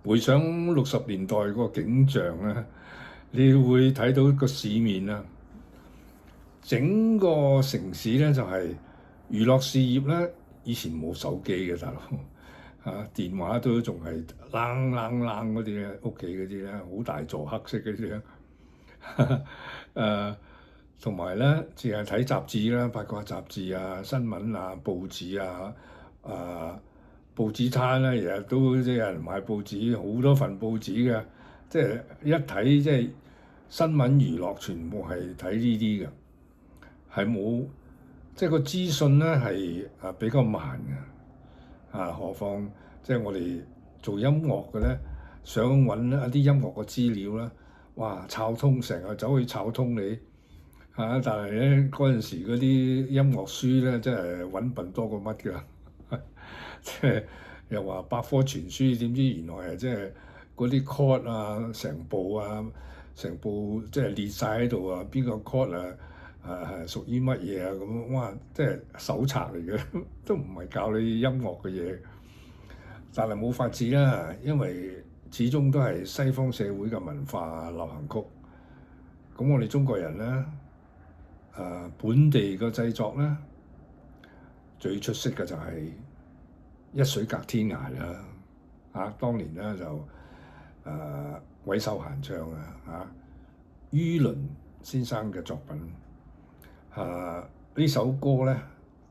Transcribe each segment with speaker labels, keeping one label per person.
Speaker 1: 回想60年代個景象咧，你會睇到個市面啊，整個城市咧就係娛樂事業咧，以前冇手機嘅大佬嚇，電話都仲係啷啷啷嗰啲咧，屋企嗰啲咧，好大座黑色嗰啲咧，同埋咧淨係睇雜誌啦，八卦雜誌啊、新聞啊、報紙啊，報紙攤咧，日日都即係有人買報紙，好多份報紙嘅，即係一睇即係新聞娛樂，全部係睇呢啲嘅，係冇即係個資訊咧係比較慢嘅，何況即係我哋做音樂嘅咧，想揾一啲音樂嘅資料咧，哇，抄通成日走去抄通你但係咧嗰陣時嗰啲音樂書咧，真係揾笨多過乜㗎。即係又話百科全書，點知原來係即係嗰啲 chord 啊，成部即係列晒喺度啊，邊個 chord 係屬於乜嘢啊咁，哇！即係手冊嚟嘅，都唔係教你音樂嘅嘢。但係冇法子啦，因為始終都係西方社會嘅文化流行曲。咁我哋中國人咧，本地嘅製作咧，最出色嘅就係一水隔天涯啦，當年咧就韋秀嫻唱于倫先生嘅作品，呢首歌咧，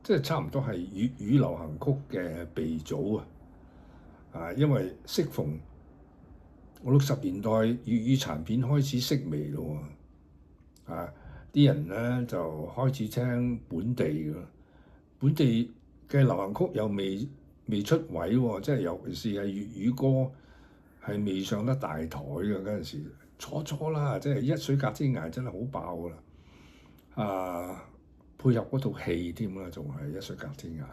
Speaker 1: 即係差唔多係粵語流行曲嘅鼻祖因為適逢60年代粵語殘片開始式微咯啲人咧就開始聽本地嘅，本地嘅流行曲又未出位喎，即係尤其是係粵語歌係未上得大台嘅嗰陣時，初啦，即係一水隔天涯真係好爆㗎啦，配合嗰套戲添啦，仲係一水隔天涯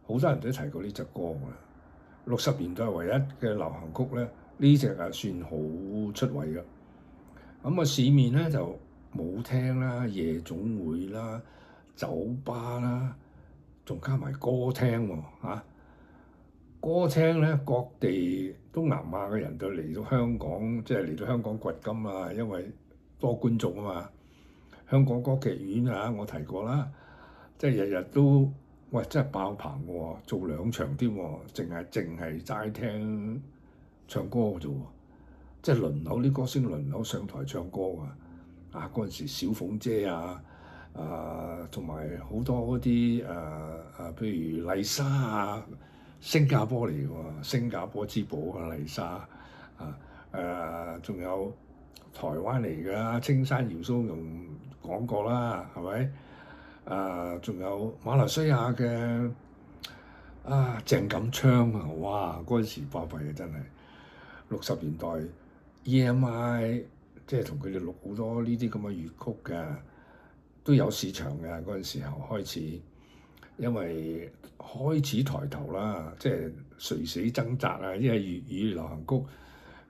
Speaker 1: 好多人都提過呢隻歌㗎。60年代唯一嘅流行曲咧，呢隻算好出位㗎。咁市面咧就舞廳啦、夜總會啦、酒吧啦，仲加埋歌廳喎歌廳咧，各地東南亞嘅人就嚟到香港，即係嚟到香港掘金啊，因為多觀眾啊嘛。香港歌劇院我提過啦，即係日日都真係爆棚喎，做2場添喎，淨係齋聽唱歌嘅啫喎，即係輪流啲歌星輪流上台唱歌嗰陣時小鳳姐同埋好多嗰啲譬如麗莎新加坡嚟嘅喎，新加坡之寶麗莎仲有台灣嚟嘅青山姚蘇蓉講過啦，係咪？仲有馬來西亞嘅鄭錦昌哇！嗰陣時巴閉真係60年代 EMI， 即係同佢哋錄好多呢啲咁嘅粵曲嘅，都有市場嘅嗰陣時候開始，因為開始抬頭啦，即係垂死掙扎因為粵語流行曲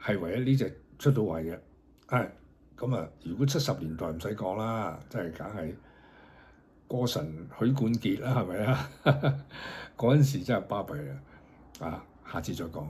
Speaker 1: 係唯一呢隻出到位嘅。咁如果70年代唔使講啦，真係梗係歌神許冠傑啦，係咪嗰陣時真係巴閉下次再講。